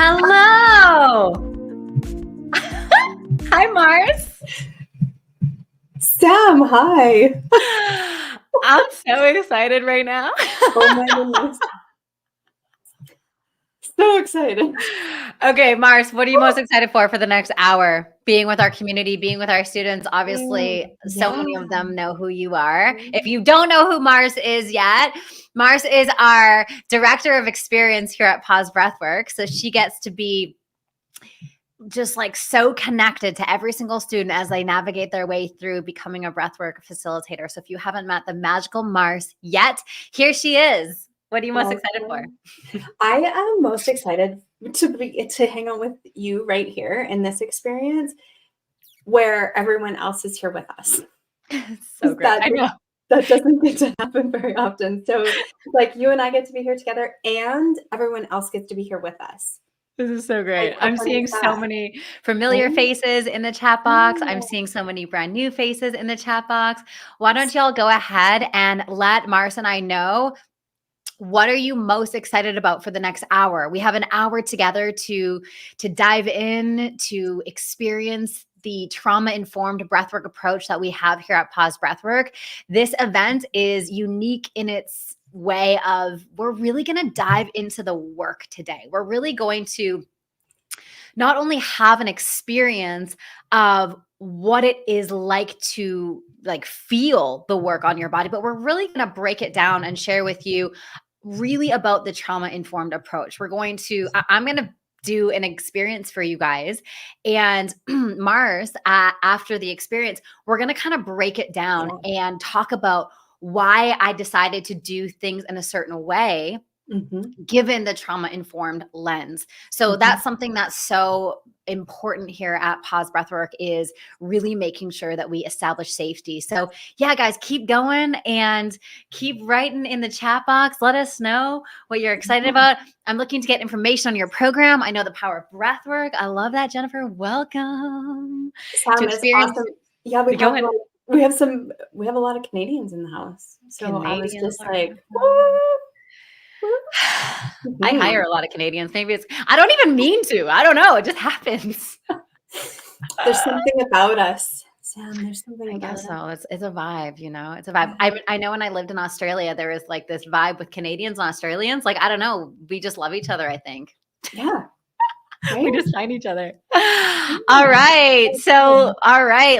Hello. Hi, Mars. Sam, hi. I'm so excited right now. Oh my goodness. So excited. Okay, Mars, what are you most excited for the next hour? Being with our community, being with our students. Obviously, so many of them know who you are. If you don't know who Mars is yet, Mars is our director of experience here at Pause Breathwork. So she gets to be just like so connected to every single student as they navigate their way through becoming a breathwork facilitator. So if you haven't met the magical Mars yet, here she is. What are you most excited for? I am most excited to hang out with you right here in this experience where everyone else is here with us. So great. I know. That doesn't get to happen very often. So like you and I get to be here together and everyone else gets to be here with us. This is so great. I'm seeing so many familiar faces in the chat box. I'm seeing so many brand new faces in the chat box. Why don't y'all go ahead and let Mars and I know, what are you most excited about for the next hour? We have an hour together to dive in, to experience the trauma-informed breathwork approach that we have here at Pause Breathwork. This event is unique in its way of, we're really going to dive into the work today. We're really going to not only have an experience of what it is like to feel the work on your body, but we're really going to break it down and share with you really about the trauma-informed approach. I'm going to do an experience for you guys. And Mars, after the experience, we're going to kind of break it down and talk about why I decided to do things in a certain way, given the trauma-informed lens. So that's something that's so important here at Pause Breathwork, is really making sure that we establish safety. So yeah, guys, keep going and keep writing in the chat box. Let us know what you're excited about. I'm looking to get information on your program. I know the power of breathwork. I love that, Jennifer. Welcome. Sam, it's awesome. Yeah, we have a lot of Canadians in the house. So I was just like, I hire a lot of Canadians. Maybe I don't even mean to. I don't know. It just happens. There's something about us, Sam. There's something about us. So it's a vibe, you know, it's a vibe. I know when I lived in Australia, there was like this vibe with Canadians and Australians. Like, I don't know. We just love each other, I think. Yeah. We just find each other. All right. So,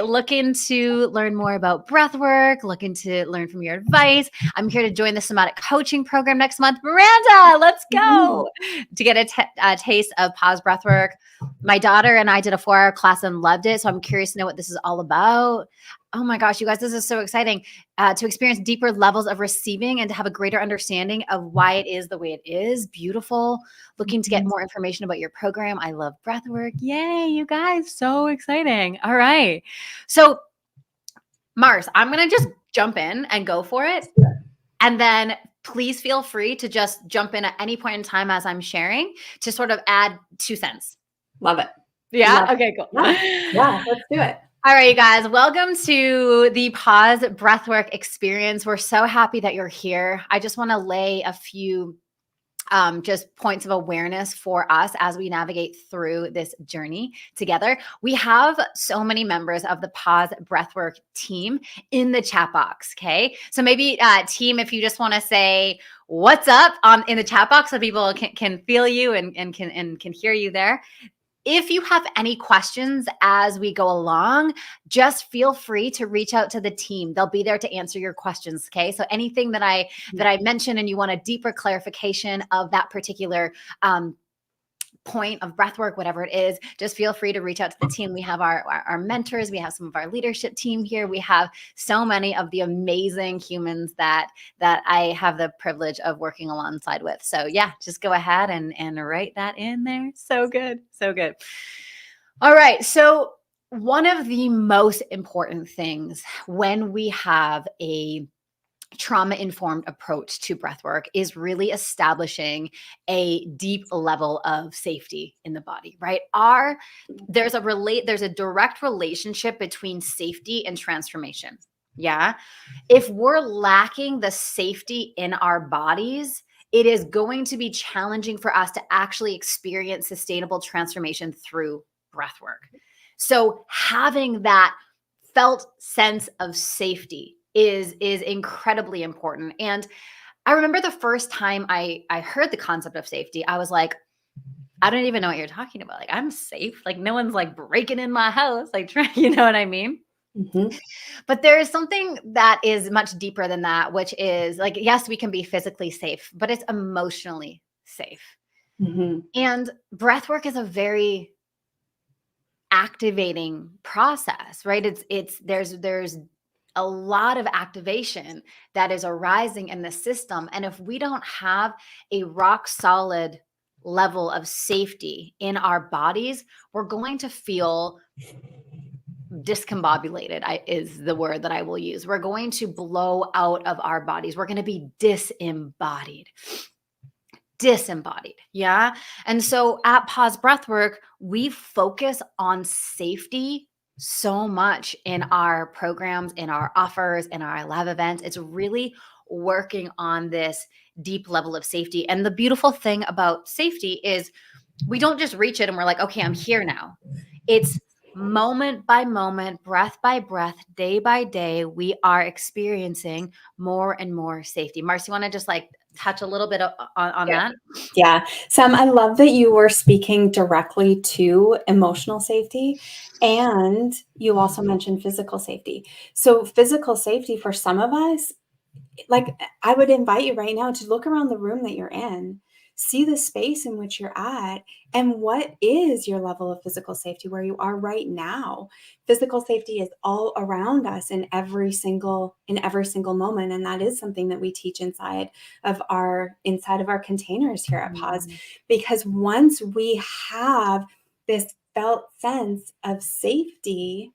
looking to learn more about breathwork, looking to learn from your advice. I'm here to join the somatic coaching program next month. Miranda, let's go. To get a taste of Pause Breathwork. My daughter and I did a 4-hour class and loved it. So I'm curious to know what this is all about. Oh my gosh, you guys, this is so exciting. To experience deeper levels of receiving and to have a greater understanding of why it is the way it is. Beautiful. Looking to get more information about your program. I love breathwork. Yay, you guys. So exciting. All right. So Mars, I'm going to just jump in and go for it. And then please feel free to just jump in at any point in time as I'm sharing to sort of add 2 cents. Love it. Yeah. Okay, cool. Yeah, let's do it. All right, you guys, welcome to the Pause Breathwork experience. We're so happy that you're here. I just want to lay a few just points of awareness for us as we navigate through this journey together. We have so many members of the Pause Breathwork team in the chat box. Okay. So maybe team, if you just want to say what's up in the chat box so people can feel you and can hear you there. If you have any questions as we go along, just feel free to reach out to the team. They'll be there to answer your questions, okay? So anything that I mentioned and you want a deeper clarification of that particular point of breathwork, whatever it is, just feel free to reach out to the team. We have our mentors. We have some of our leadership team here. We have so many of the amazing humans that I have the privilege of working alongside with. So yeah, just go ahead and write that in there. So good. So good. All right. So one of the most important things when we have a trauma-informed approach to breathwork is really establishing a deep level of safety in the body, right? There's a direct relationship between safety and transformation. Yeah. If we're lacking the safety in our bodies, it is going to be challenging for us to actually experience sustainable transformation through breath work. So having that felt sense of safety is incredibly important. And I remember the first time I heard the concept of safety, I was like, I don't even know what you're talking about. Like, I'm safe. Like, no one's like breaking in my house. Like, you know what I mean? Mm-hmm. But there is something that is much deeper than that, which is like, yes, we can be physically safe, but it's emotionally safe. Mm-hmm. And breath work is a very activating process, right? There's a lot of activation that is arising in the system. And if we don't have a rock solid level of safety in our bodies, we're going to feel discombobulated, is the word that I will use. We're going to blow out of our bodies. We're going to be disembodied. Yeah. And so at Pause Breathwork, we focus on safety so much in our programs, in our offers, in our live events. It's really working on this deep level of safety. And the beautiful thing about safety is we don't just reach it and we're like, okay, I'm here now. It's moment by moment, breath by breath, day by day, we are experiencing more and more safety. Marcy, want to just like touch a little bit on Yeah. that? Yeah. Sam, I love that you were speaking directly to emotional safety, and you also mentioned physical safety. So physical safety for some of us, like, I would invite you right now to look around the room that you're in, see the space in which you're at, and what is your level of physical safety where you are right now. Physical safety is all around us in every single moment, and that is something that we teach inside of our containers here at Pause, because once we have this felt sense of safety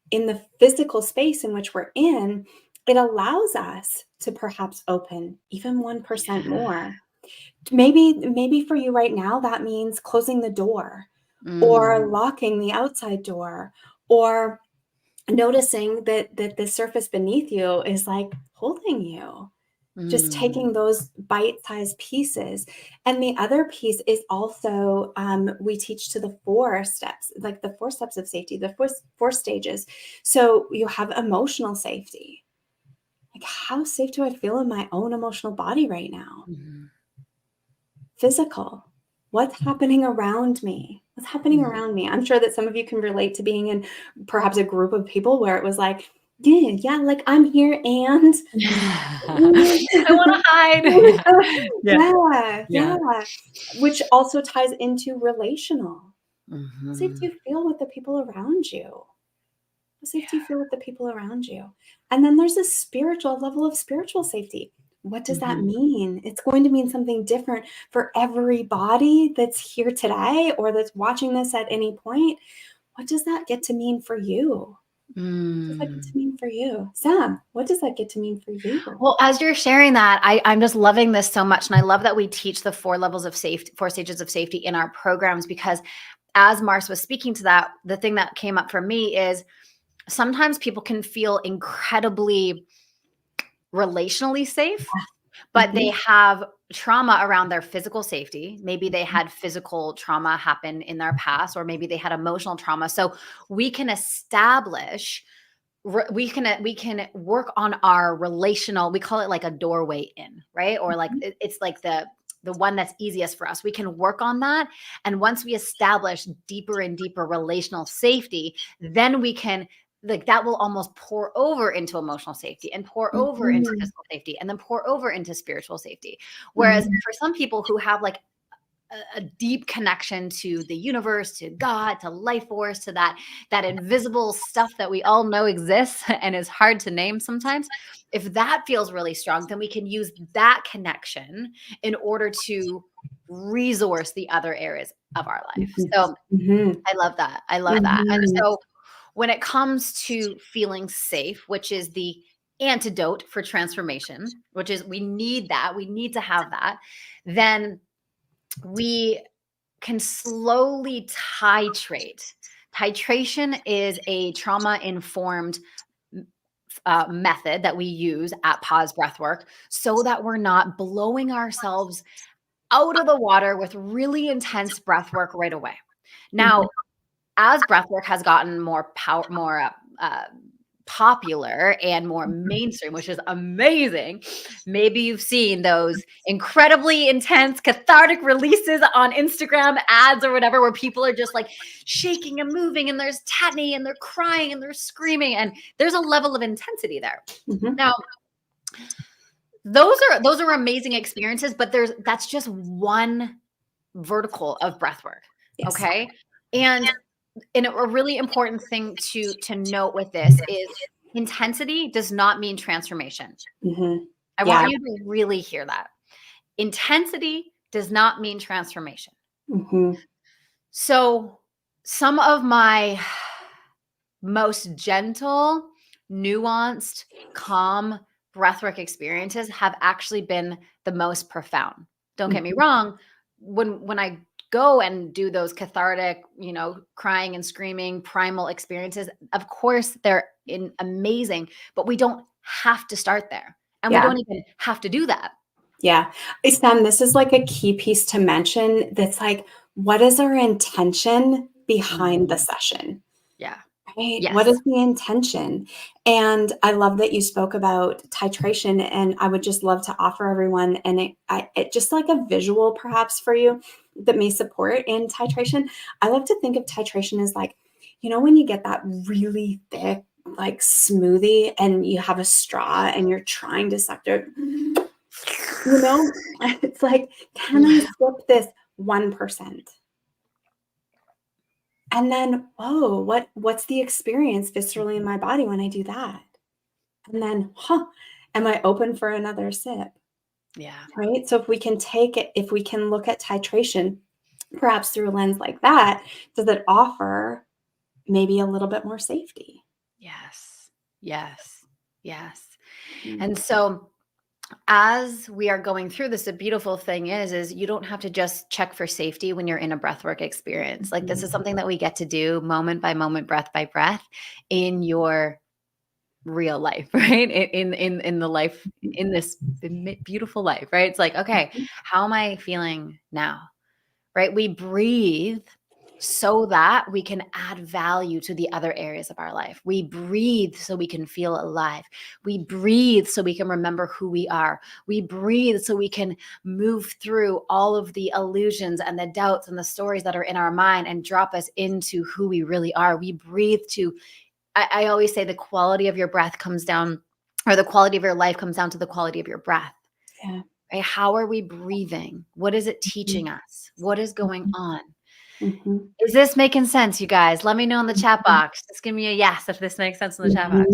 in the physical space in which we're in, it allows us to perhaps open even 1% more. Maybe for you right now, that means closing the door or locking the outside door, or noticing that the surface beneath you is like holding you. Just taking those bite-sized pieces. And the other piece is also, we teach to the 4 steps, like the 4 steps of safety, the four stages. So you have emotional safety. Like, how safe do I feel in my own emotional body right now? Physical. What's happening around me? What's happening around me? I'm sure that some of you can relate to being in perhaps a group of people where it was like, yeah, like I'm here and I want to hide. yeah. Which also ties into relational. How safe do you feel with the people around you? How safe do you feel with the people around you? And then there's a spiritual level of spiritual safety. What does that mean? It's going to mean something different for everybody that's here today or that's watching this at any point. What does that get to mean for you? What does that get to mean for you? Sam, what does that get to mean for you? Well, as you're sharing that, I'm just loving this so much. And I love that we teach the 4 levels of safety, 4 stages of safety in our programs, because as Mars was speaking to that, the thing that came up for me is sometimes people can feel incredibly relationally safe, but they have trauma around their physical safety. Maybe they had physical trauma happen in their past, or maybe they had emotional trauma. So we can establish, we can work on our relational, we call it like a doorway in, right? Or like it's like the one that's easiest for us. We can work on that. And once we establish deeper and deeper relational safety, then we can, like, that will almost pour over into emotional safety and pour over into physical safety and then pour over into spiritual safety. Whereas for some people who have like a deep connection to the universe, to God, to life force, to that invisible stuff that we all know exists and is hard to name sometimes. If that feels really strong, then we can use that connection in order to resource the other areas of our life. So I love that. I love that. And so when it comes to feeling safe, which is the antidote for transformation, which is we need that, we need to have that, then we can slowly titrate. Titration is a trauma-informed method that we use at Pause Breathwork so that we're not blowing ourselves out of the water with really intense breath work right away. Now, as breath work has gotten more popular and more mainstream, which is amazing, maybe you've seen those incredibly intense cathartic releases on Instagram ads or whatever, where people are just like shaking and moving, and there's tetany and they're crying and they're screaming, and there's a level of intensity there. Now, those are amazing experiences, but that's just one vertical of breath work. Yes. Okay. And a really important thing to note with this is intensity does not mean transformation. I want you to really hear that. Intensity does not mean transformation. So some of my most gentle, nuanced, calm breathwork experiences have actually been the most profound. Don't get me wrong. When I go and do those cathartic, crying and screaming primal experiences, of course they're amazing, but we don't have to start there. And we don't even have to do that. Yeah. Sam, this is like a key piece to mention. That's like, what is our intention behind the session? Yeah. Right? Yes. What is the intention? And I love that you spoke about titration, and I would just love to offer everyone, and it just like a visual perhaps for you that may support in titration. I love to think of titration as like, when you get that really thick, like smoothie and you have a straw and you're trying to suck it, it's like, can I sip this 1%? And then, what's the experience viscerally in my body when I do that? And then, am I open for another sip? Yeah. Right. So if we can look at titration, perhaps through a lens like that, does it offer maybe a little bit more safety? Yes. Yes. Yes. And so as we are going through this, the beautiful thing is you don't have to just check for safety when you're in a breathwork experience. Like, this is something that we get to do moment by moment, breath by breath in your real life, right? In the life, in this beautiful life, right? It's like, okay, how am I feeling now? Right? We breathe so that we can add value to the other areas of our life. We breathe so we can feel alive. We breathe so we can remember who we are. We breathe so we can move through all of the illusions and the doubts and the stories that are in our mind and drop us into who we really are. We breathe to, I always say, the quality of your breath comes down, or the quality of your life comes down to the quality of your breath. Yeah. Right? How are we breathing? What is it teaching us? What is going on? Is this making sense, you guys? Let me know in the chat box. Just give me a yes if this makes sense in the chat box.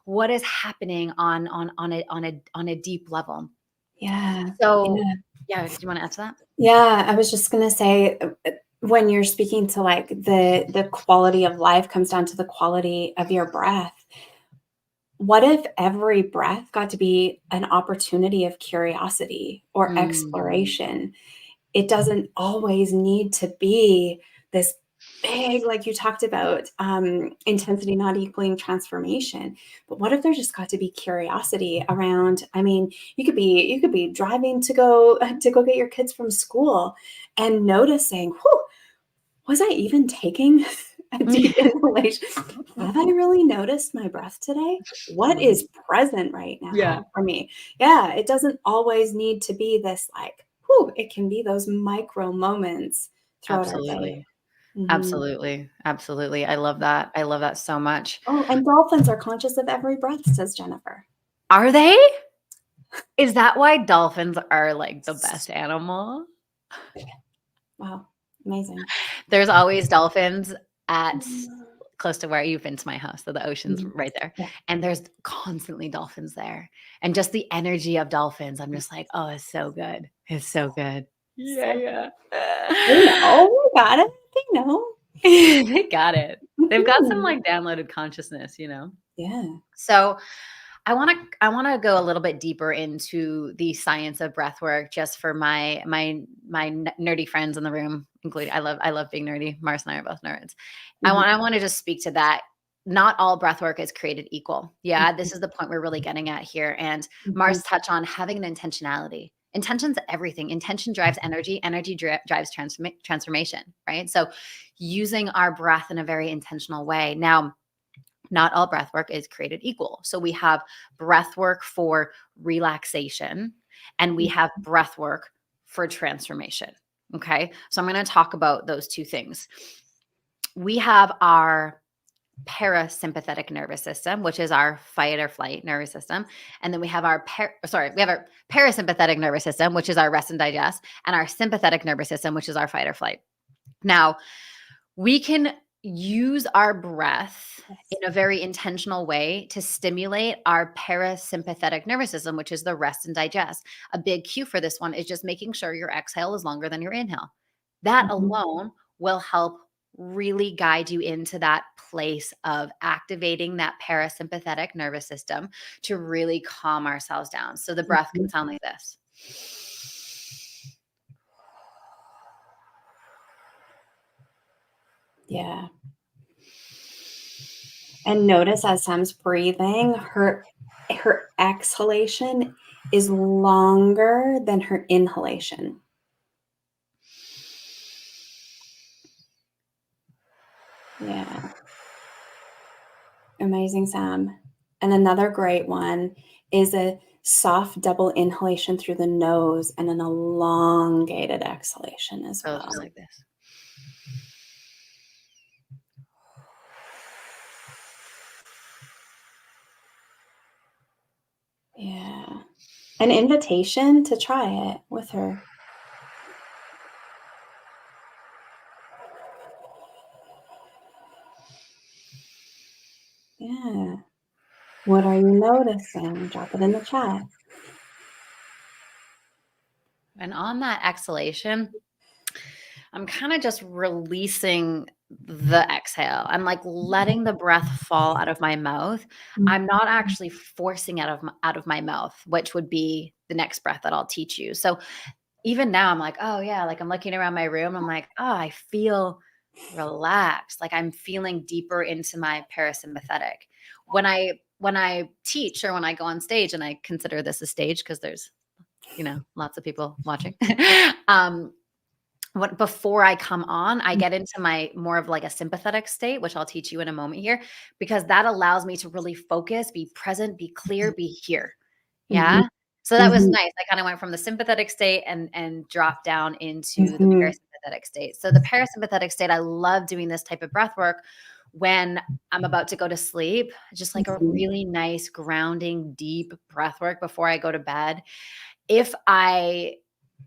What is happening on a deep level? Yeah. So yeah, do you want to answer that? Yeah, I was just gonna say, when you're speaking to like the quality of life comes down to the quality of your breath. What if every breath got to be an opportunity of curiosity or exploration? It doesn't always need to be this big, like you talked about, intensity not equaling transformation. But what if there just got to be curiosity around? I mean, you could be driving to go get your kids from school and noticing, was I even taking a deep inhalation? Have I really noticed my breath today? What is present right now for me? Yeah, it doesn't always need to be this like, it can be those micro moments throughout our day. Absolutely. Absolutely. I love that. I love that so much. Oh, and dolphins are conscious of every breath, says Jennifer. Are they? Is that why dolphins are like the best animal? Wow. Amazing. There's always dolphins at close to where you've been to my house. So the ocean's right there. Yeah. And there's constantly dolphins there. And just the energy of dolphins, I'm just like, oh, it's so good. It's so good. Yeah. They know. Got it. They know. They got it. They've got some like downloaded consciousness, Yeah. So I want to go a little bit deeper into the science of breath work, just for my nerdy friends in the room, including I love being nerdy. Mars and I are both nerds. I want to just speak to that not all breath work is created equal. Yeah, this is the point we're really getting at here. And Mars touched on having an intentionality. Intention's everything. Intention drives energy. Energy drives transformation, right? So using our breath in a very intentional way. Now, not all breath work is created equal. So we have breath work for relaxation and we have breath work for transformation. Okay. So I'm going to talk about those two things. We have our parasympathetic nervous system, which is our fight or flight nervous system. And then we have our parasympathetic nervous system, which is our rest and digest, and our sympathetic nervous system, which is our fight or flight. Now, we can use our breath in a very intentional way to stimulate our parasympathetic nervous system, which is the rest and digest. A big cue for this one is just making sure your exhale is longer than your inhale. That alone will help really guide you into that place of activating that parasympathetic nervous system to really calm ourselves down. So the breath can sound like this. Yeah. And notice as Sam's breathing, her exhalation is longer than her inhalation. Yeah. Amazing, Sam. And another great one is a soft double inhalation through the nose and an elongated exhalation as well. Just like this. Yeah. An invitation to try it with her. Yeah. What are you noticing? Drop it in the chat. And on that exhalation, I'm kind of just releasing the exhale. I'm like letting the breath fall out of my mouth. I'm not actually forcing out of my mouth, which would be the next breath that I'll teach you. So even now I'm like, oh yeah, like I'm looking around my room. I'm like, oh, I feel relaxed. Like I'm feeling deeper into my parasympathetic. When I teach or when I go on stage, and I consider this a stage because there's, lots of people watching. Before I come on, I get into my more of like a sympathetic state, which I'll teach you in a moment here, because that allows me to really focus, be present, be clear, be here. Yeah. So that was nice. I kind of went from the sympathetic state and dropped down into the parasympathetic state. So the parasympathetic state, I love doing this type of breath work when I'm about to go to sleep, just like a really nice grounding, deep breath work before I go to bed. If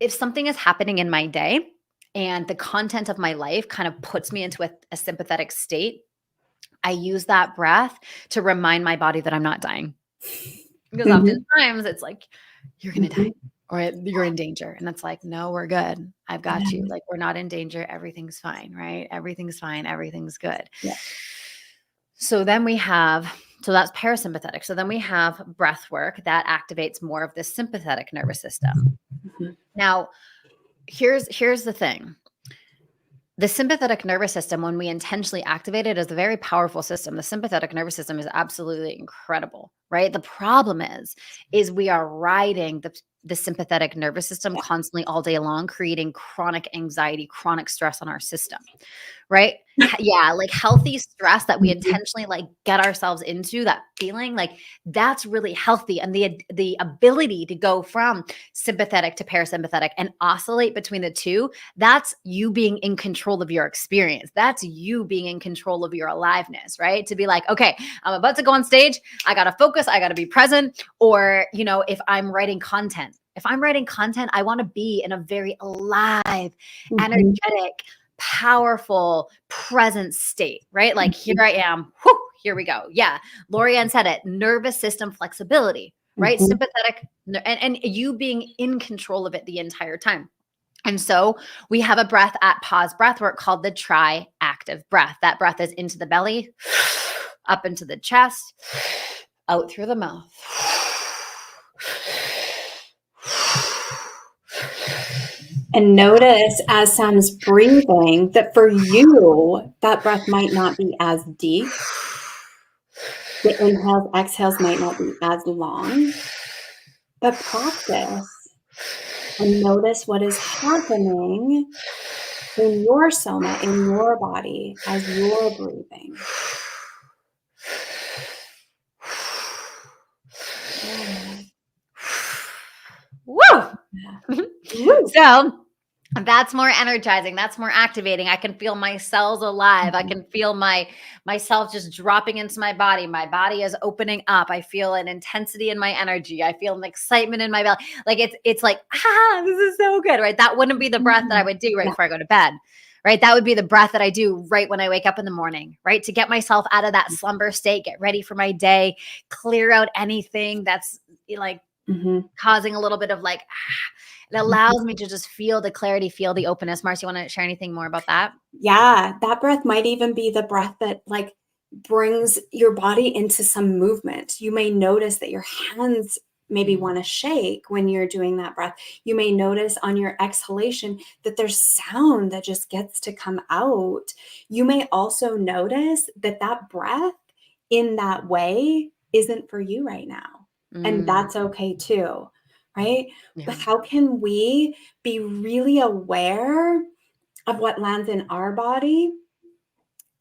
something is happening in my day and the content of my life kind of puts me into a sympathetic state, I use that breath to remind my body that I'm not dying. Because oftentimes it's like, you're going to die or you're in danger. And it's like, no, we're good. I've got you. Like, we're not in danger. Everything's fine, right? Everything's fine. Everything's good. Yeah. So then so that's parasympathetic. So then we have breath work that activates more of the sympathetic nervous system. Now, here's the thing. The sympathetic nervous system, when we intentionally activate it, is a very powerful system. The sympathetic nervous system is absolutely incredible, right? The problem is we are riding the sympathetic nervous system constantly all day long, creating chronic anxiety, chronic stress on our system, right? Yeah, like healthy stress that we intentionally like get ourselves into, that feeling, like that's really healthy. And the ability to go from sympathetic to parasympathetic and oscillate between the two, that's you being in control of your experience. That's you being in control of your aliveness, right? To be like, okay, I'm about to go on stage. I got to focus. I got to be present. Or, if I'm writing content, I want to be in a very alive, energetic, powerful, present state, right? Like here I am. Whew, here we go. Yeah. Lorianne said it, nervous system flexibility, right? Sympathetic and you being in control of it the entire time. And so we have a breath at pause breath work called the tri-active breath. That breath is into the belly, up into the chest, out through the mouth. And notice as Sam's breathing that for you, that breath might not be as deep The inhales, exhales might not be as long, but practice and notice what is happening in your soma, in your body as you're breathing. Yeah. Woo! Yeah. Woo. So that's more energizing. That's more activating. I can feel my cells alive. I can feel myself just dropping into my body. My body is opening up. I feel an intensity in my energy. I feel an excitement in my belly. Like it's like, this is so good, right? That wouldn't be the breath that I would do right Yeah. before I go to bed. Right. That would be the breath that I do right when I wake up in the morning, right? To get myself out of that slumber state, get ready for my day, clear out anything that's like causing a little bit of like, it allows me to just feel the clarity, feel the openness. Marcy, you want to share anything more about that? Yeah, that breath might even be the breath that like brings your body into some movement. You may notice that your hands maybe want to shake when you're doing that breath. You may notice on your exhalation that there's sound that just gets to come out. You may also notice that that breath in that way isn't for you right now. And that's okay too, right? Yeah. But how can we be really aware of what lands in our body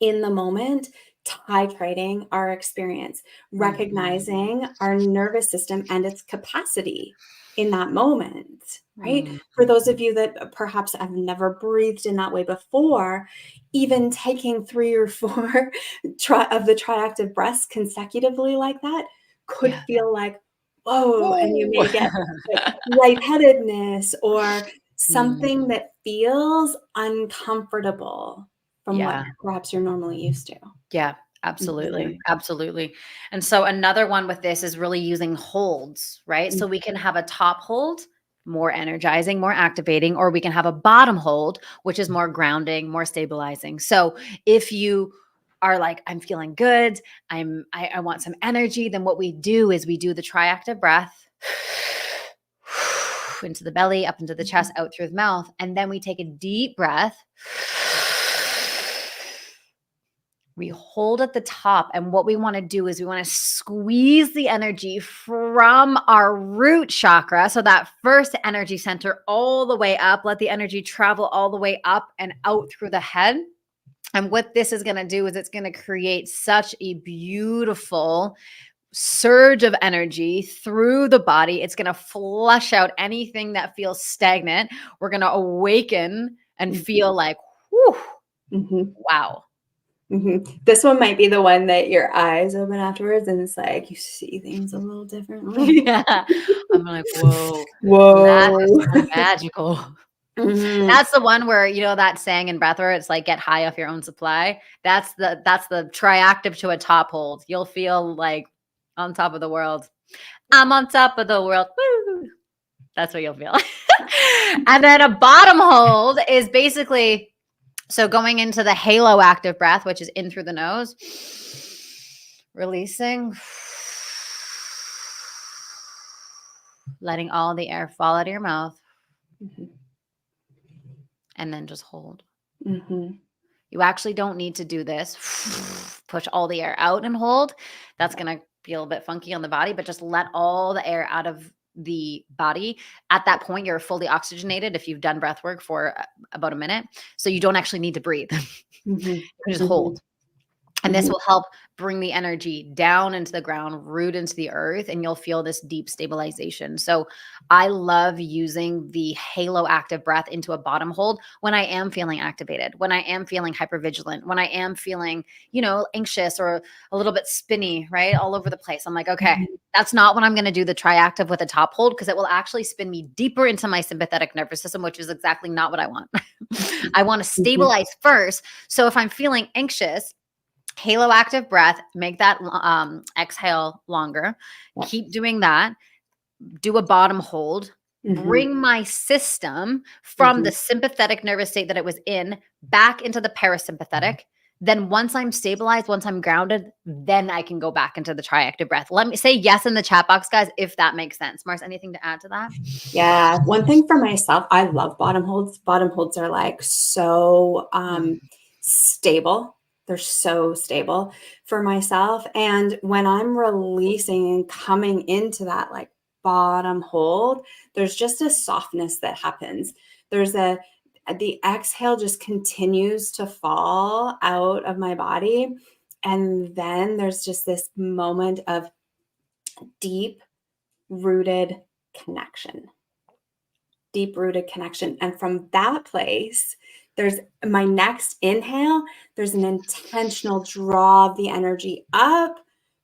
in the moment, titrating our experience, recognizing our nervous system and its capacity in that moment, right? For those of you that perhaps have never breathed in that way before, even taking 3 or 4 of the triactive breaths consecutively like that could feel like, whoa, and you may get like lightheadedness or something that feels uncomfortable from what perhaps you're normally used to. Yeah, absolutely. Absolutely. And so another one with this is really using holds, right? So we can have a top hold, more energizing, more activating, or we can have a bottom hold, which is more grounding, more stabilizing. So if you are like, I'm feeling good, I want some energy, then what we do is we do the triactive breath into the belly, up into the chest, out through the mouth, and then we take a deep breath. We hold at the top, and what we want to do is we want to squeeze the energy from our root chakra, so that first energy center, all the way up. Let the energy travel all the way up and out through the head. And what this is going to do is it's going to create such a beautiful surge of energy through the body. It's going to flush out anything that feels stagnant. We're going to awaken and feel like, whew, wow. This one might be the one that your eyes open afterwards and it's like you see things a little differently. Yeah. I'm like, whoa. Whoa. That is so magical. That's the one where, you know, that saying in Breathwork, it's like get high off your own supply. That's the triactive to a top hold. You'll feel like on top of the world. I'm on top of the world. Woo! That's what you'll feel. And then a bottom hold is basically, so going into the halo active breath, which is in through the nose, releasing, letting all the air fall out of your mouth, and then just hold. You actually don't need to do this. Push all the air out and hold. That's going to feel a bit funky on the body, but just let all the air out of the body. At that point, you're fully oxygenated if you've done breath work for about a minute. So you don't actually need to breathe. You can just hold. And this will help bring the energy down into the ground, root into the earth, and you'll feel this deep stabilization. So I love using the halo active breath into a bottom hold when I am feeling activated, when I am feeling hypervigilant, when I am feeling, you know, anxious or a little bit spinny, right? All over the place. I'm like, okay, that's not when I'm going to do the triactive with a top hold, because it will actually spin me deeper into my sympathetic nervous system, which is exactly not what I want. I want to stabilize first. So if I'm feeling anxious, halo active breath, make that exhale longer. Keep doing that. Do a bottom hold. Bring my system from the sympathetic nervous state that it was in back into the parasympathetic. Then once I'm stabilized, once I'm grounded, then I can go back into the triactive breath. Let me say yes in the chat box, guys, if that makes sense. Mars, anything to add to that? Yeah. One thing for myself, I love bottom holds. Bottom holds are like so stable. They're so stable for myself. And when I'm releasing and coming into that like bottom hold, there's just a softness that happens. The exhale just continues to fall out of my body. And then there's just this moment of deep rooted connection. Deep rooted connection. And from that place, there's my next inhale, there's an intentional draw of the energy up,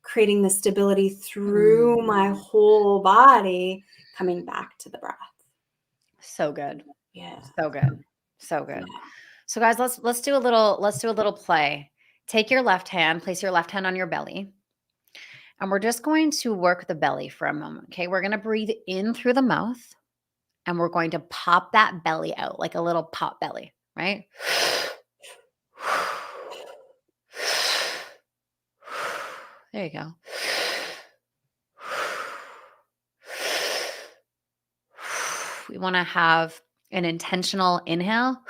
creating the stability through my whole body, coming back to the breath. So good. Yeah. So good. So good. Yeah. So guys, let's do a little play. Take your left hand, place your left hand on your belly. And we're just going to work the belly for a moment. Okay. We're going to breathe in through the mouth and we're going to pop that belly out like a little pop belly, right? There you go. We want to have an intentional inhale,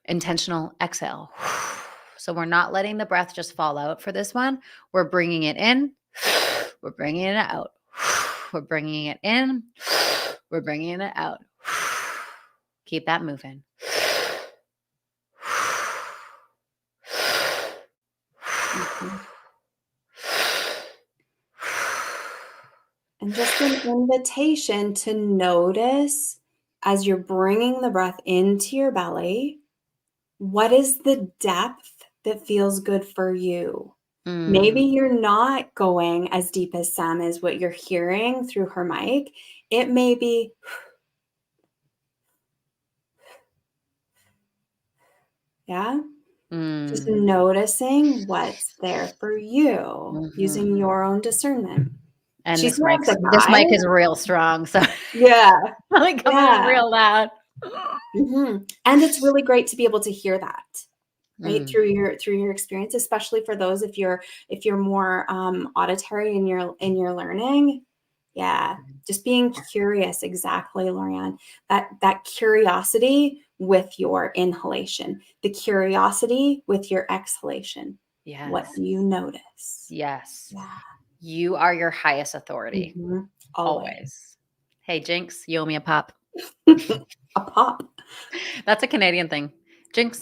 intentional exhale. So we're not letting the breath just fall out for this one. We're bringing it in. We're bringing it out. We're bringing it in. We're bringing it out. Keep that moving. And just an invitation to notice as you're bringing the breath into your belly, what is the depth that feels good for you? Maybe you're not going as deep as Sam is what you're hearing through her mic. It may be, yeah, just noticing what's there for you using your own discernment. And She's this not the this guide. mic is real strong, so Yeah, like coming in real loud. And it's really great to be able to hear that, right, Mm. through your experience, especially for those if you're more auditory in your learning. Yeah, just being curious. Exactly, Lorianne. That curiosity with your inhalation, the curiosity with your exhalation. Yes. What do you notice? Yes. Yeah. You are your highest authority. Always. Hey, Jinx, you owe me a pop. A pop. That's a Canadian thing. Jinx.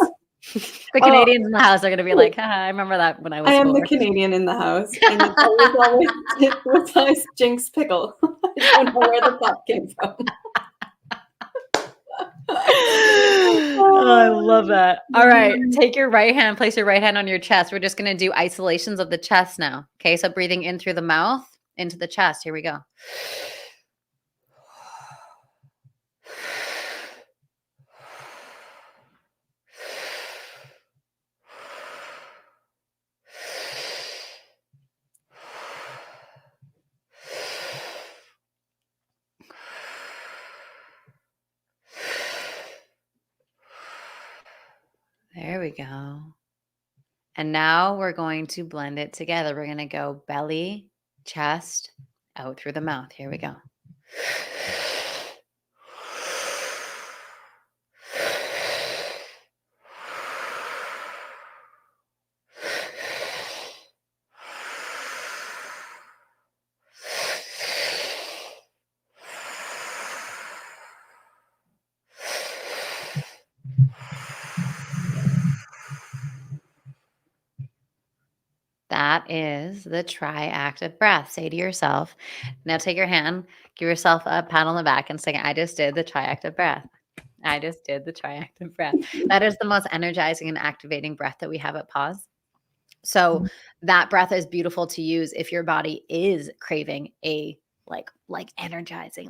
The Canadians in the house are going to be like, I remember that when I was I am 4. the Canadian in the house, and it's always with nice Jinx pickle. I don't know where the pop came from. Oh, I love that. All right. Take your right hand, place your right hand on your chest. We're just going to do isolations of the chest now. Okay. So breathing in through the mouth into the chest. Here we go. There we go. And now we're going to blend it together. We're going to go belly, chest, out through the mouth. Here we go. That is the triactive breath. Say to yourself, now take your hand, give yourself a pat on the back and say, I just did the triactive breath. I just did the triactive breath. That is the most energizing and activating breath that we have at Pause. So that breath is beautiful to use if your body is craving a like energizing,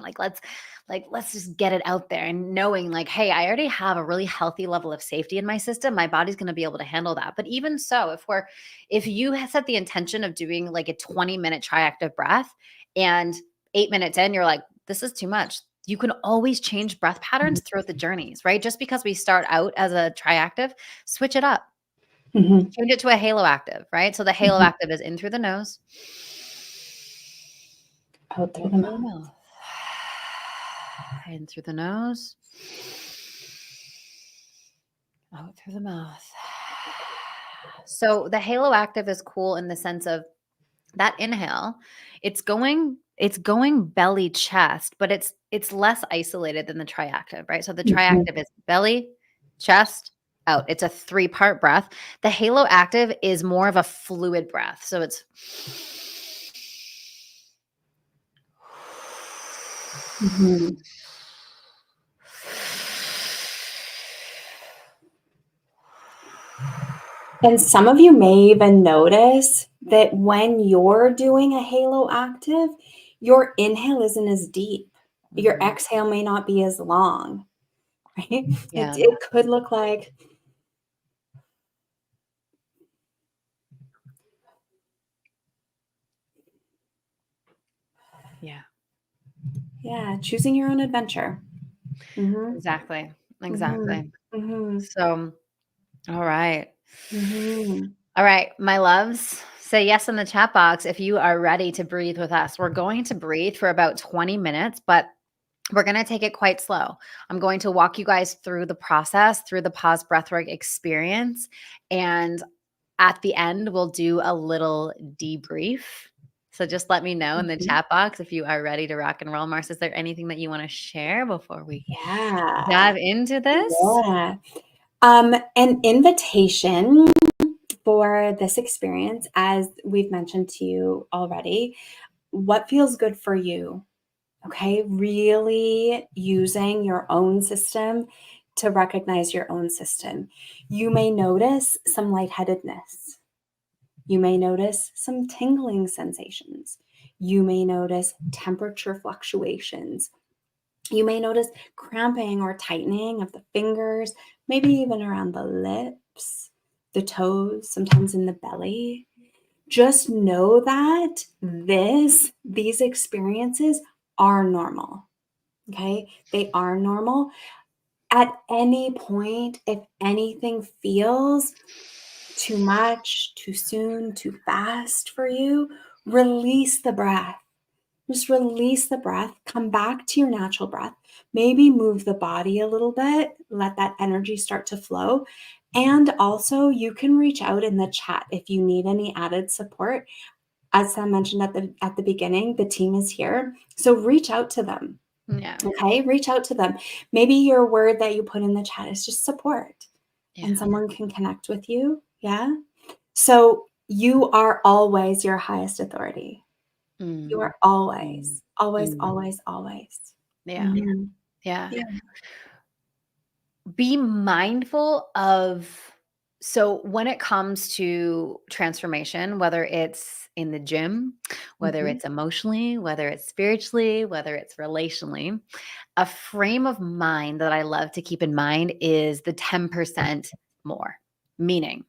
let's just get it out there and knowing like, hey, I already have a really healthy level of safety in my system. My body's going to be able to handle that. But even so, if you set the intention of doing like a 20-minute triactive breath and 8 minutes in, you're like, this is too much. You can always change breath patterns throughout the journeys, right? Just because we start out as a triactive, switch it up. Change it to a halo active, right? So the halo active is in through the nose, out through the mouth. In through the nose, out through the mouth. So the halo active is cool in the sense of that inhale, it's going belly chest, but it's less isolated than the triactive, right? So the Mhm. triactive is belly, chest, out. It's a 3-part breath. The halo active is more of a fluid breath. So it's Mhm. And some of you may even notice that when you're doing a halo active, your inhale isn't as deep. Your Mhm. exhale may not be as long, right? Yeah. It could look like, Yeah. yeah, choosing your own adventure. Mhm. Exactly. Mhm. Exactly. Mhm. So, all right. Mhm. All right, my loves, say yes in the chat box if you are ready to breathe with us. We're going to breathe for about 20 minutes, but we're going to take it quite slow. I'm going to walk you guys through the process, through the pause breathwork experience. And at the end, we'll do a little debrief. So just let me know in the Mhm. chat box if you are ready to rock and roll. Mars, is there anything that you want to share before we Yeah. dive into this? Yeah. An invitation for this experience, as we've mentioned to you already, what feels good for you? Okay, really using your own system to recognize your own system. You may notice some lightheadedness. You may notice some tingling sensations. You may notice temperature fluctuations. You may notice cramping or tightening of the fingers, maybe even around the lips, the toes, sometimes in the belly. Just know that these experiences are normal. Okay? They are normal. At any point, if anything feels too much, too soon, too fast for you, release the breath. Just release the breath, come back to your natural breath. Maybe move the body a little bit, let that energy start to flow. And also, you can reach out in the chat if you need any added support. As Sam mentioned at the beginning, the team is here. So reach out to them. Yeah. Okay, reach out to them. Maybe your word that you put in the chat is just support Yeah. and someone can connect with you. Yeah. So you are always your highest authority. You Mm, are always, mm, always, mm. always, always. Yeah. Mhm. Yeah. Yeah. Be mindful of, so when it comes to transformation, whether it's in the gym, whether Mhm. it's emotionally, whether it's spiritually, whether it's relationally, a frame of mind that I love to keep in mind is the 10% more. Meaning,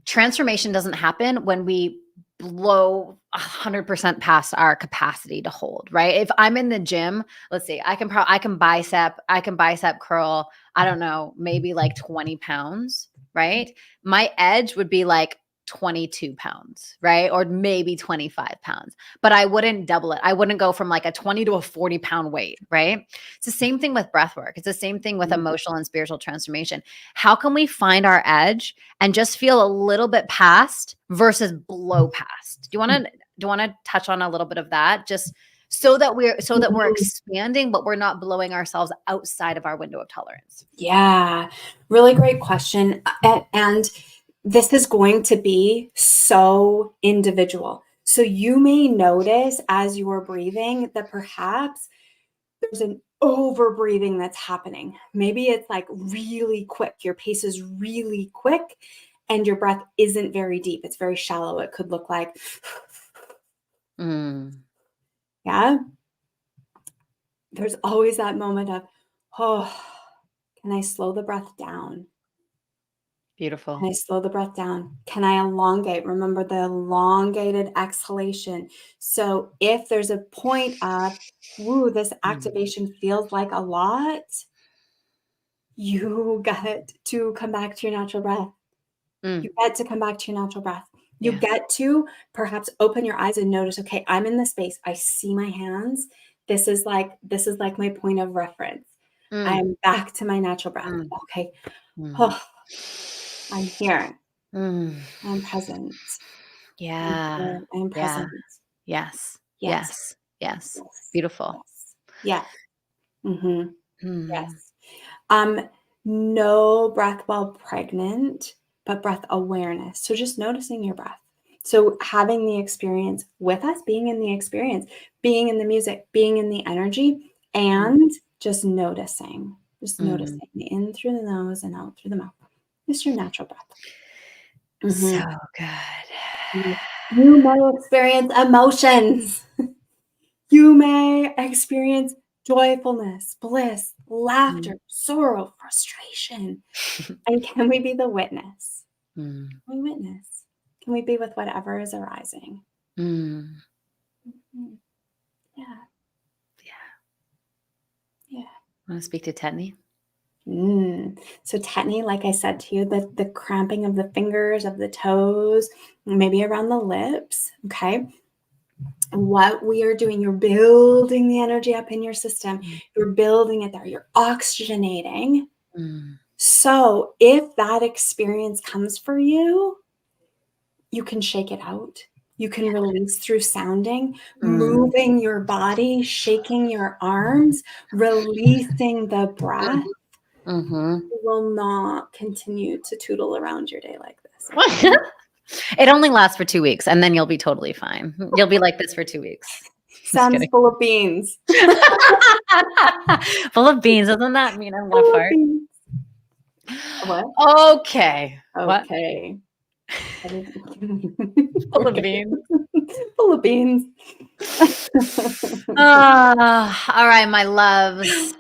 transformation doesn't happen when we blow 100% past our capacity to hold, right? If I'm in the gym, let's see, I can bicep curl, I don't know, maybe like 20 pounds, right? My edge would be like 22 pounds, right? Or maybe 25 pounds, but I wouldn't double it. I wouldn't go from like a 20 to a 40-pound weight, right? It's the same thing with breath work. It's the same thing with Mhm. emotional and spiritual transformation. How can we find our edge and just feel a little bit past versus blow past? Do you want to touch on a little bit of that, just so that we're Mhm. expanding but we're not blowing ourselves outside of our window of tolerance? Yeah, really great question. And this is going to be so individual. So you may notice as you're breathing that perhaps there's an over breathing that's happening. Maybe it's like really quick. Your pace is really quick and your breath isn't very deep. It's very shallow. It could look like, Mm, yeah, there's always that moment of, oh, can I slow the breath down? Can beautiful. I slow the breath down? Can I elongate? Remember the elongated exhalation. So if there's a point of, woo, this Mm, activation feels like a lot, you got to come back to your natural breath. You mm, get to come back to your natural breath. You yeah. get to perhaps open your eyes and notice, okay, I'm in the space. I see my hands. This is like my point of reference. Mm, I'm back to my natural breath. mm, Okay. mm. Oh, I'm here. Mm. I'm present. I'm Yeah. here. I'm Yeah. present. Yes. Yes. Yes. Yes. Yes. Beautiful. Yes. Yeah. Mm-hmm. Mm. Yes. Um, no breath while pregnant, but breath awareness. So just noticing your breath. So having the experience with us, being in the experience, being in the music, being in the energy, Mm. and just noticing. Just Mm. noticing in through the nose and out through the mouth. Just your natural breath. So Mhm. good. You may experience emotions. You may experience joyfulness, bliss, Mm. laughter, sorrow, frustration. And can we be the witness? Mm. Can we witness? Can we be with whatever is arising? Mm. Mhm. Yeah, Yeah. yeah. Want to speak to Tetney? So tetany, like I said to you, the cramping of the fingers, of the toes, maybe around the lips, okay? What we are doing, you're building the energy up in your system. Mm. You're building it there. You're oxygenating. Mm. So if that experience comes for you, you can shake it out. You can release through sounding, Mm. moving your body, shaking your arms, releasing the breath. Mm-hmm. You will not continue to tootle around your day like this. Okay? It only lasts for 2 weeks, and then you'll be totally fine. You'll be like this for 2 weeks. Just Sam's kidding. full of beans. Full of beans. Doesn't that mean I'm gonna Full of fart? beans. What? Okay. What? Okay. Full of Okay. beans. Full of beans. All right, my loves.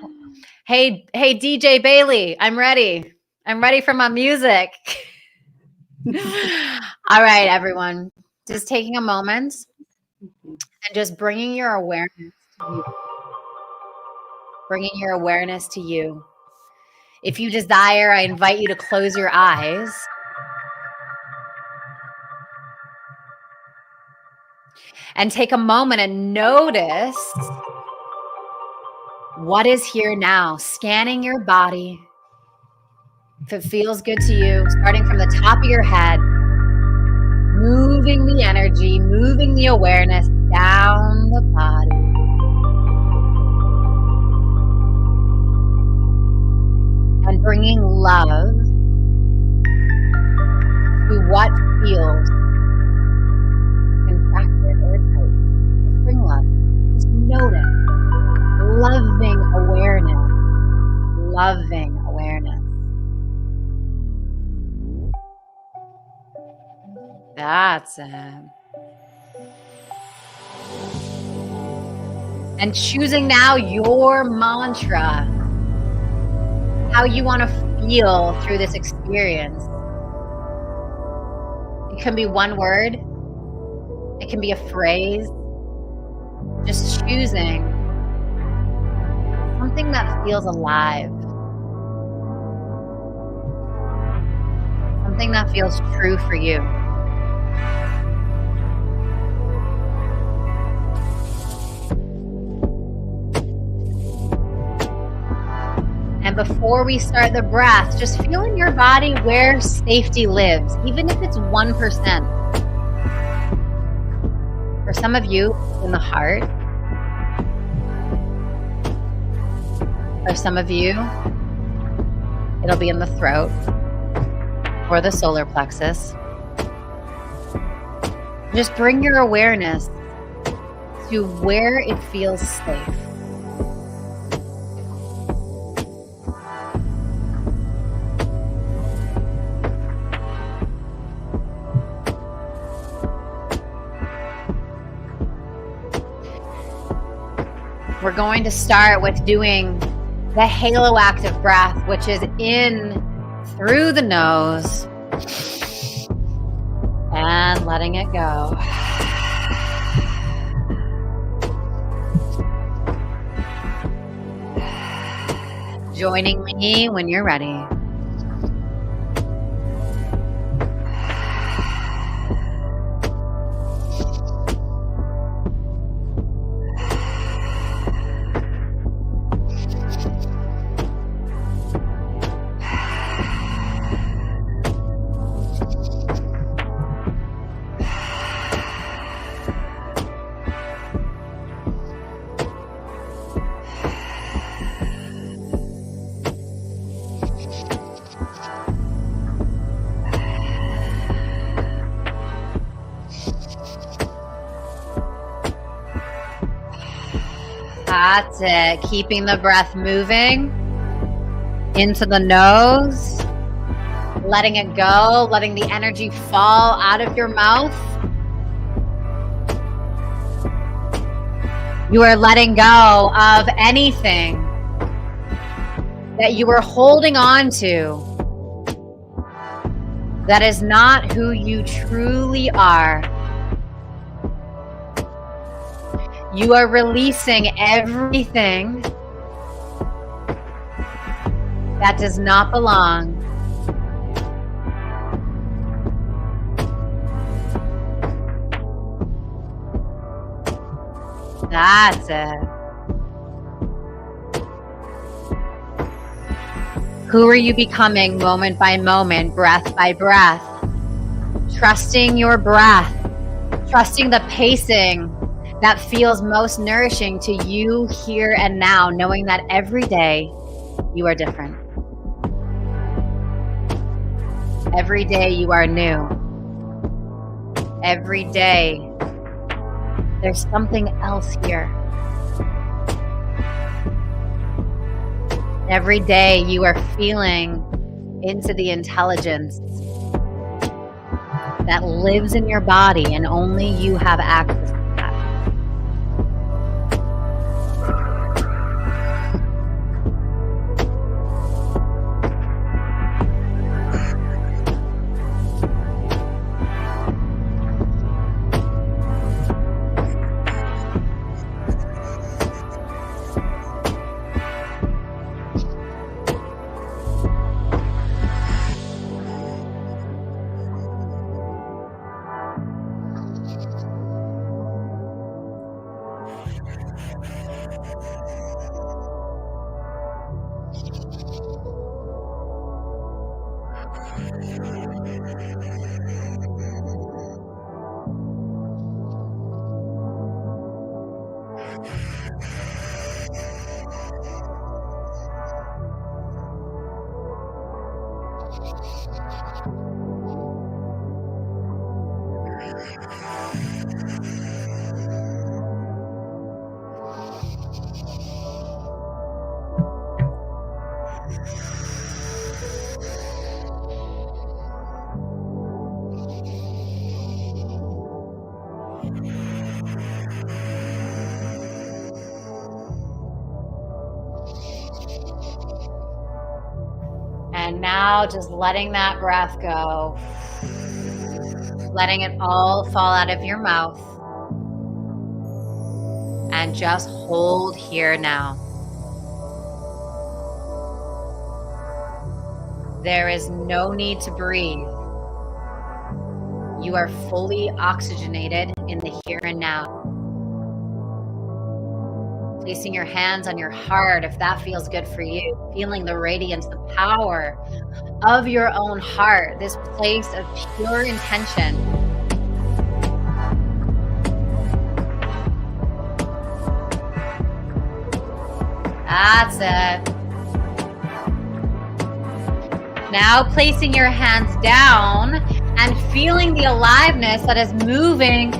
Hey, DJ Bailey, I'm ready. I'm ready for my music. All right, everyone. Just taking a moment and just bringing your awareness to you. Bringing your awareness to you. If you desire, I invite you to close your eyes and take a moment and notice what is here now, scanning your body. If it feels good to you, starting from the top of your head, moving the energy, moving the awareness down the body. And bringing love to what feels contracted or tight. Just bring love. Just notice. Loving awareness. Loving awareness. That's it. And choosing now your mantra, how you want to feel through this experience. It can be one word. It can be a phrase. Just choosing something that feels alive. Something that feels true for you. And before we start the breath, just feel in your body where safety lives, even if it's 1%. For some of you, in the heart. For some of you, it'll be in the throat or the solar plexus. Just bring your awareness to where it feels safe. We're going to start with doing the halo active breath, which is in through the nose and letting it go. Joining me when you're ready. That's it. Keeping the breath moving into the nose. Letting it go. Letting the energy fall out of your mouth. You are letting go of anything that you were holding on to that is not who you truly are. You are releasing everything that does not belong. That's it. Who are you becoming moment by moment, breath by breath? Trusting your breath, trusting the pacing that feels most nourishing to you here and now, knowing that every day you are different. Every day you are new. Every day there's something else here. Every day you are feeling into the intelligence that lives in your body and only you have access to that. And now just letting that breath go, letting it all fall out of your mouth, and just hold here now. There is no need to breathe. You are fully oxygenated in the here and now. Placing your hands on your heart if that feels good for you. Feeling the radiance, the power of your own heart. This place of pure intention. That's it. Now placing your hands down and feeling the aliveness that is moving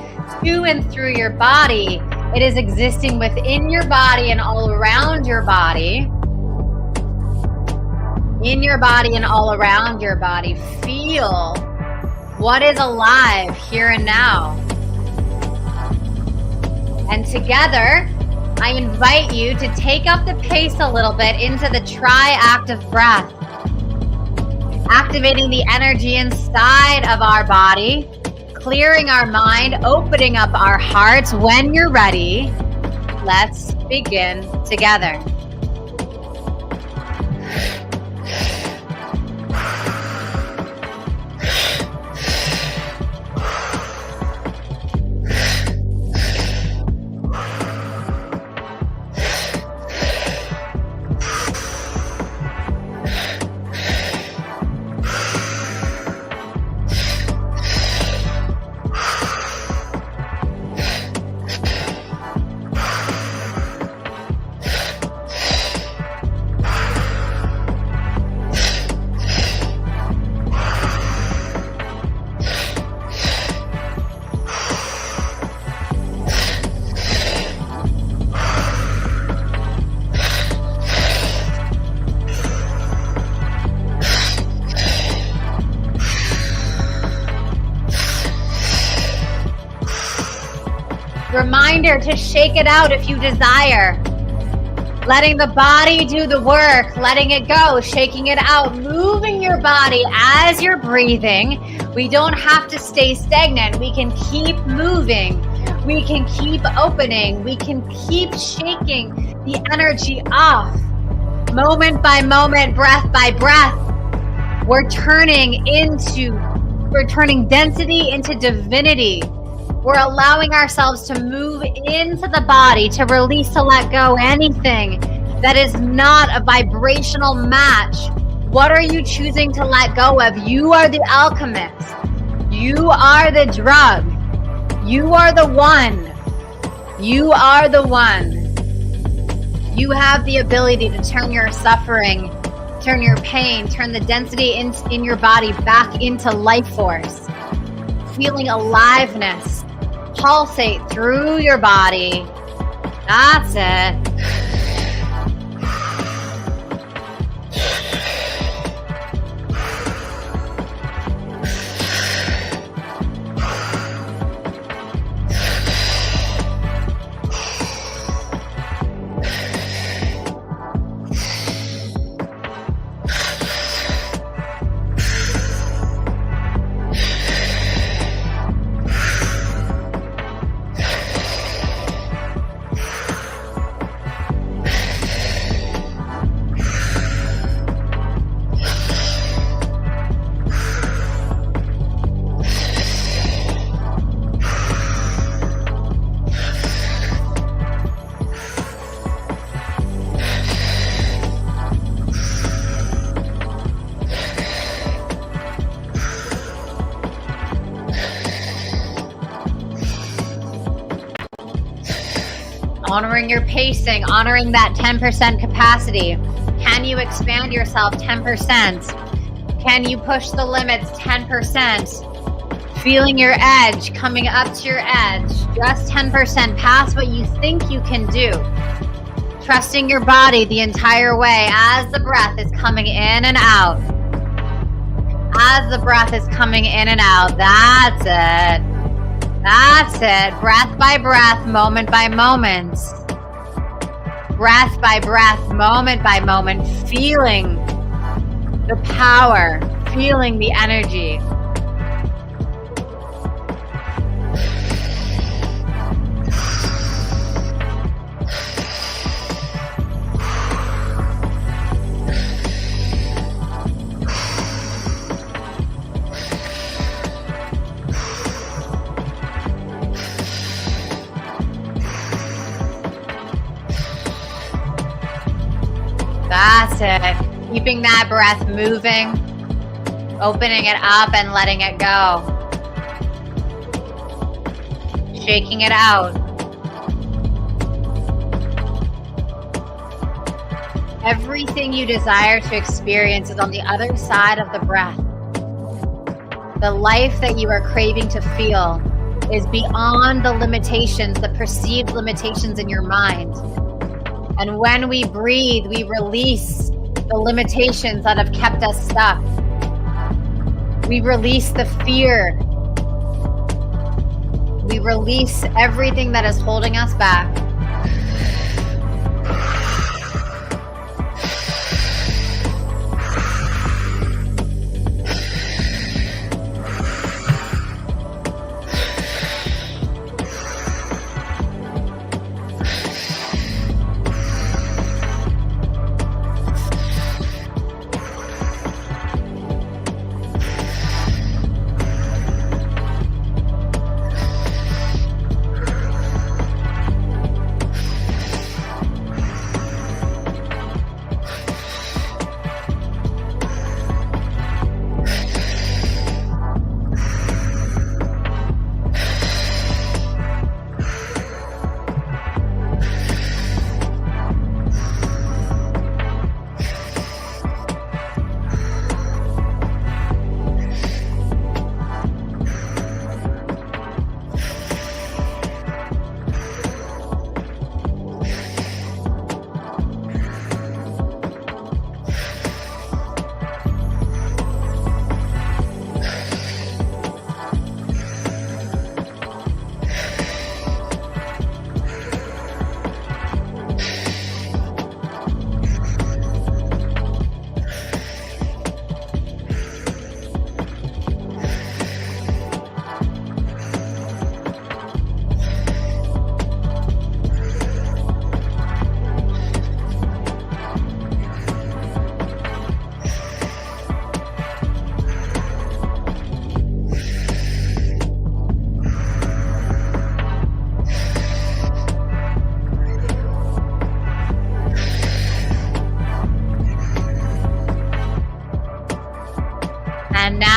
to and through your body. It is existing within your body and all around your body. In your body and all around your body. Feel what is alive here and now. And together, I invite you to take up the pace a little bit into the tri-active breath. Activating the energy inside of our body. Clearing our mind, opening up our hearts. When you're ready, let's begin together. reminder to shake it out if you desire. Letting the body do the work, letting it go, shaking it out, moving your body as you're breathing. We don't have to stay stagnant. We can keep moving. We can keep opening. We can keep shaking the energy off. Moment by moment, breath by breath. We're turning density into divinity. We're allowing ourselves to move into the body, to release, to let go anything that is not a vibrational match. What are you choosing to let go of? You are the alchemist. You are the drug. You are the one. You are the one. You have the ability to turn your suffering, turn your pain, turn the density in your body back into life force. Feeling aliveness pulsate through your body. That's it. Honoring your pacing, honoring that 10% capacity. Can you expand yourself 10%? Can you push the limits 10%? Feeling your edge, coming up to your edge, just 10% past what you think you can do. Trusting your body the entire way as the breath is coming in and out. As the breath is coming in and out, that's it. That's it. Breath by breath, moment by moment. Breath by breath, moment by moment, feeling the power, feeling the energy. That's it. Keeping that breath moving, opening it up and letting it go. Shaking it out. Everything you desire to experience is on the other side of the breath. The life that you are craving to feel is beyond the limitations, the perceived limitations in your mind. And when we breathe, we release the limitations that have kept us stuck. We release the fear. We release everything that is holding us back.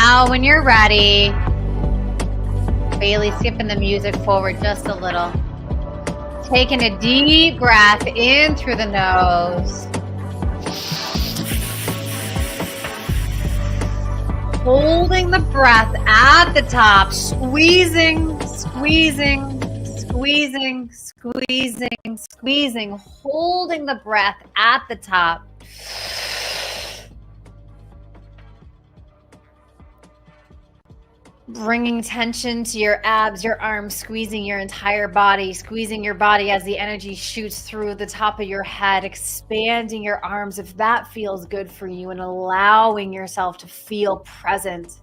now when you're ready, Bailey skipping the music forward just a little. Taking a deep breath in through the nose. Holding the breath at the top, squeezing, squeezing, squeezing, squeezing, squeezing, holding the breath at the top. Bringing tension to your abs, your arms, squeezing your entire body, squeezing your body as the energy shoots through the top of your head, expanding your arms if that feels good for you, and allowing yourself to feel present.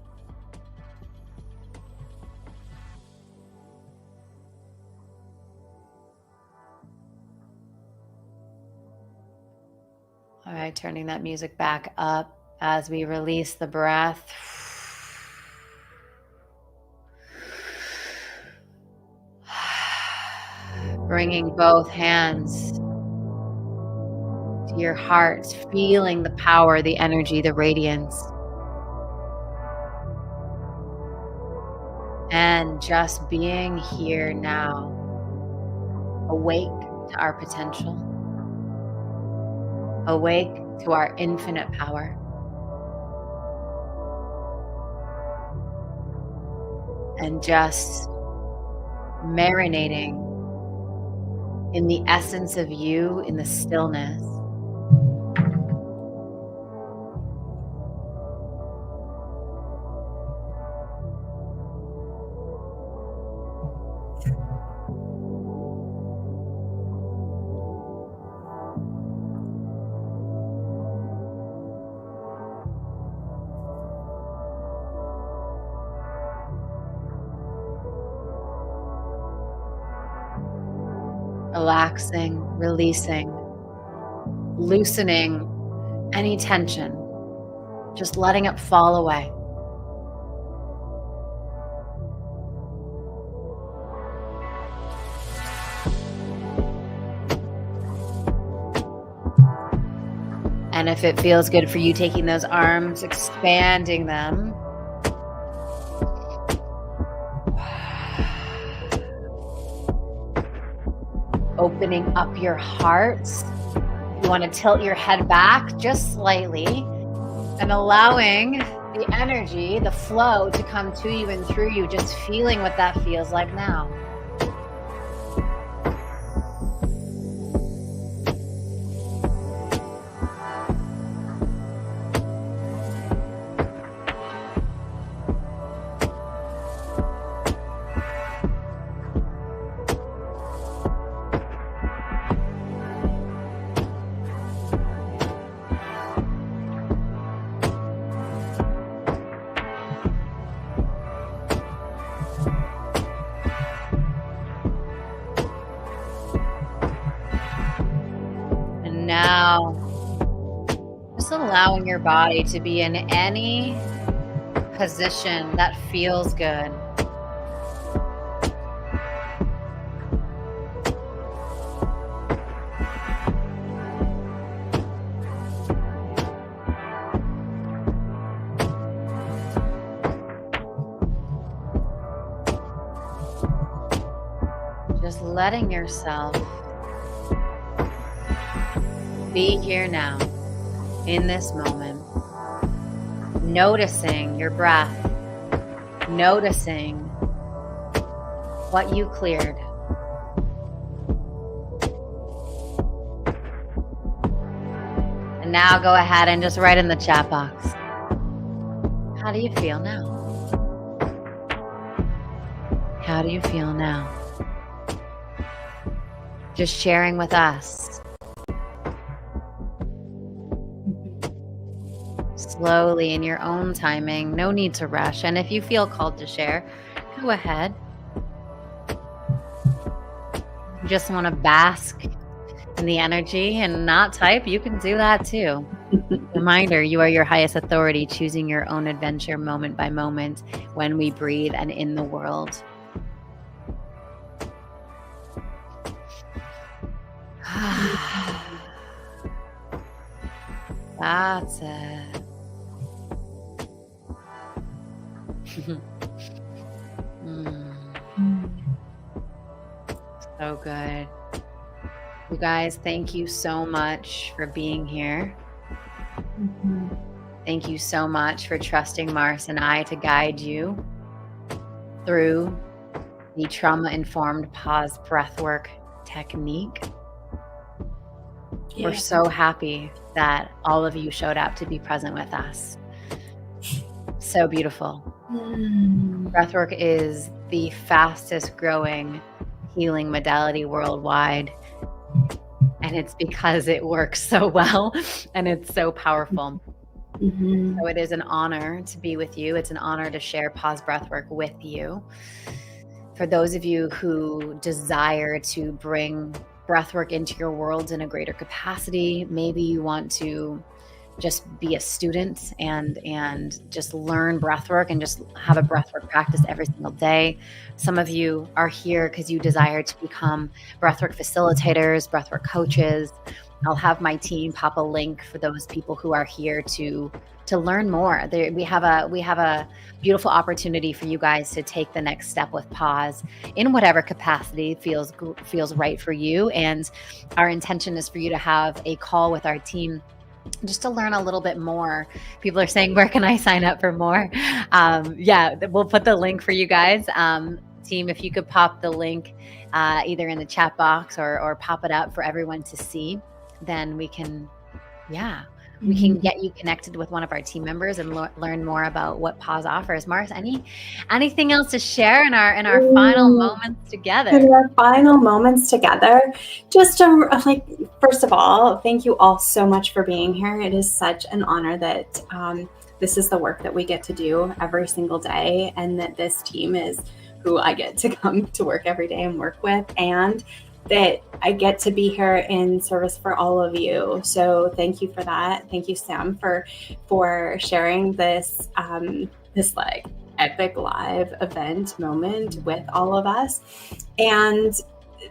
All right, turning that music back up as we release the breath. Bringing both hands to your heart, feeling the power, the energy, the radiance. And just being here now, awake to our potential, awake to our infinite power. And just marinating in the essence of you, in the stillness. Relaxing, releasing, loosening any tension, just letting it fall away. And if it feels good for you, taking those arms, expanding them. Opening up your heart. You want to tilt your head back just slightly and allowing the energy, the flow to come to you and through you, just feeling what that feels like now. Now, just allowing your body to be in any position that feels good. Just letting yourself be here now, in this moment, noticing your breath, noticing what you cleared. And now go ahead and just write in the chat box, how do you feel now? How do you feel now? Just sharing with us. Slowly in your own timing, no need to rush. And if you feel called to share, go ahead. You just want to bask in the energy and not type, you can do that too. Reminder, you are your highest authority, choosing your own adventure moment by moment when we breathe and in the world. That's it. So good. You guys, thank you so much for being here. Thank you so much for trusting Mars and I to guide you through the trauma-informed pause breathwork technique. Yeah. We're so happy that all of you showed up to be present with us. So beautiful. Breathwork is the fastest growing healing modality worldwide. And it's because it works so well and it's so powerful. So it is an honor to be with you. It's an honor to share pause breathwork with you. For those of you who desire to bring breathwork into your worlds in a greater capacity, maybe you want to just be a student and just learn breathwork and just have a breathwork practice every single day. Some of you are here because you desire to become breathwork facilitators, breathwork coaches. I'll have my team pop a link for those people who are here to learn more. We have a beautiful opportunity for you guys to take the next step with pause in whatever capacity feels right for you. And our intention is for you to have a call with our team just to learn a little bit more. People are saying, where can I sign up for more? Yeah, we'll put the link for you guys. Team, if you could pop the link either in the chat box or pop it up for everyone to see, then we can, we can get you connected with one of our team members and learn more about what pause offers. Mars, anything else to share in our final moments together? In our final moments together, just first of all, thank you all so much for being here. It is such an honor that this is the work that we get to do every single day, and that this team is who I get to come to work every day and work with, and that I get to be here in service for all of you. So thank you for that. Thank you, Sam, for sharing this this epic live event moment with all of us. And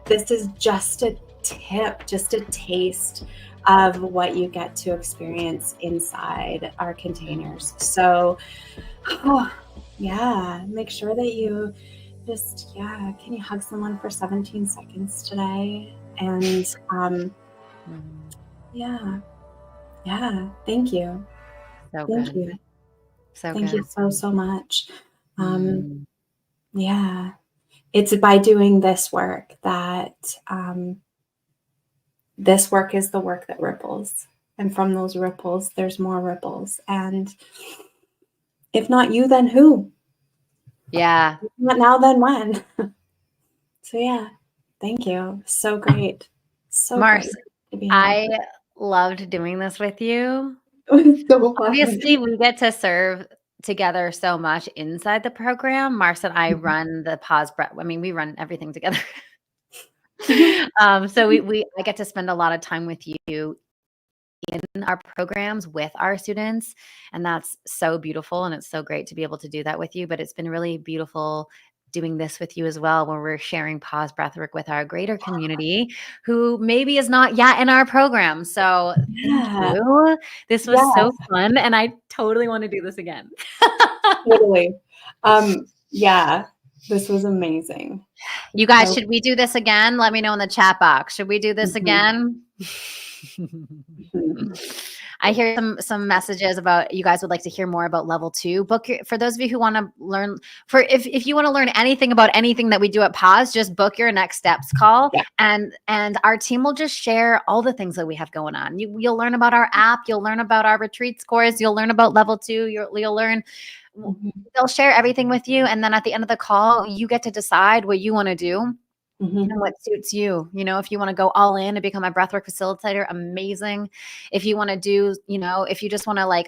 this is just a tip, just a taste of what you get to experience inside our containers. So make sure that you just, can you hug someone for 17 seconds today? And thank you. So thank good. you. So thank good. you so much. It's by doing this work that this work is the work that ripples. And from those ripples, there's more ripples. And if not you, then who? Yeah. If not now, then when? So thank you. So great. So Mars, great to be here. I loved doing this with you. It was so fun. Obviously, we get to serve together so much inside the program. Mars and I run the pause breath. I mean, we run everything together. So I get to spend a lot of time with you in our programs with our students, and that's so beautiful, and it's so great to be able to do that with you. But it's been really beautiful doing this with you as well, where we're sharing pause breathwork with our greater community who maybe is not yet in our program. So thank you. This was so fun, and I totally want to do this again. Totally. This was amazing. You guys, should we do this again? Let me know in the chat box. Should we do this again? I hear some messages about you guys would like to hear more about level 2. For those of you who want to learn, if you want to learn anything about anything that we do at Pause, just book your next steps call, and our team will just share all the things that we have going on. You'll learn about our app, you'll learn about our retreat scores, you'll learn about level 2, you'll learn. They'll share everything with you, and then at the end of the call, you get to decide what you want to do. And what suits you. If you want to go all in and become a breathwork facilitator, amazing. If you want to do, if you just want to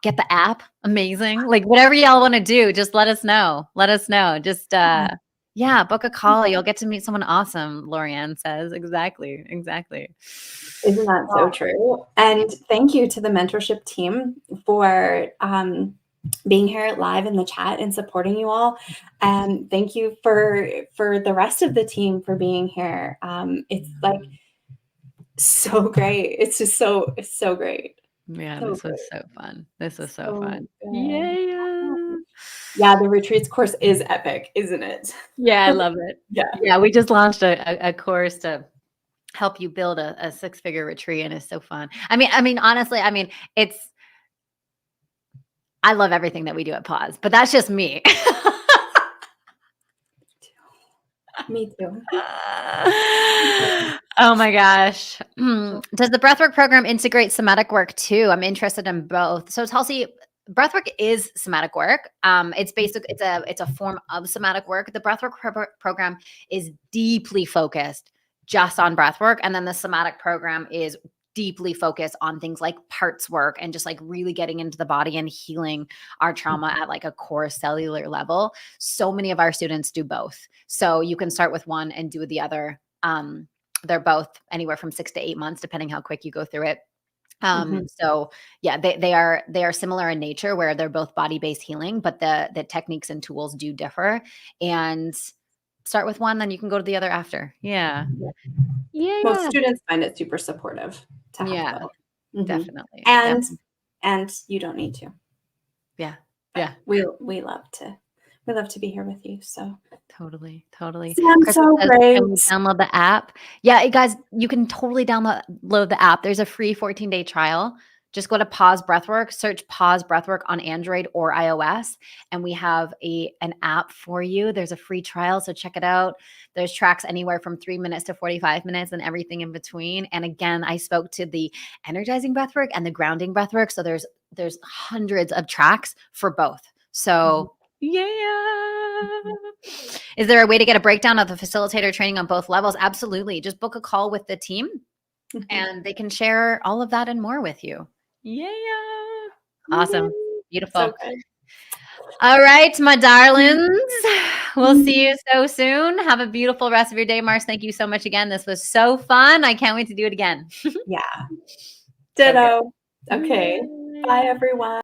get the app, amazing. Whatever y'all want to do, just let us know. Just book a call. You'll get to meet someone awesome, Lorianne says. Exactly. Isn't that so true? And thank you to the mentorship team for being here live in the chat and supporting you all. And thank you for the rest of the team for being here. It's so great. It's just so great. Yeah, this was so fun. Good. Yeah. Yeah, the retreats course is epic, isn't it? Yeah, I love it. Yeah. Yeah, we just launched a course to help you build a six-figure retreat, and it's so fun. Honestly, I love everything that we do at Pause, but that's just me. Me too. Oh my gosh. Does the breathwork program integrate somatic work too? I'm interested in both. So Tulsi, breathwork is somatic work. It's a form of somatic work. The breathwork program is deeply focused just on breathwork, and then the somatic program is deeply focused on things like parts work and just like really getting into the body and healing our trauma at like a core cellular level. So many of our students do both. So you can start with one and do the other. They're both anywhere from 6 to 8 months, depending how quick you go through it. So yeah, they are similar in nature where they're both body-based healing, but the techniques and tools do differ. And start with one, then you can go to the other after. Yeah. Most students find it super supportive to have both. Definitely. And you don't need to. Yeah. But yeah. We love to be here with you. So Totally. Sam, so great. Can we download the app? Yeah, guys, you can totally download the app. There's a free 14-day trial. Just go to Pause Breathwork, search Pause Breathwork on Android or iOS, and we have an app for you. There's a free trial, so check it out. There's tracks anywhere from 3 minutes to 45 minutes and everything in between. And again, I spoke to the energizing breathwork and the grounding breathwork, so there's hundreds of tracks for both. So is there a way to get a breakdown of the facilitator training on both levels? Absolutely. Just book a call with the team and they can share all of that and more with you. Awesome. Beautiful. So all right, my darlings. We'll see you so soon. Have a beautiful rest of your day, Mars. Thank you so much again. This was so fun. I can't wait to do it again. Yeah. Ditto. Okay. Bye, everyone.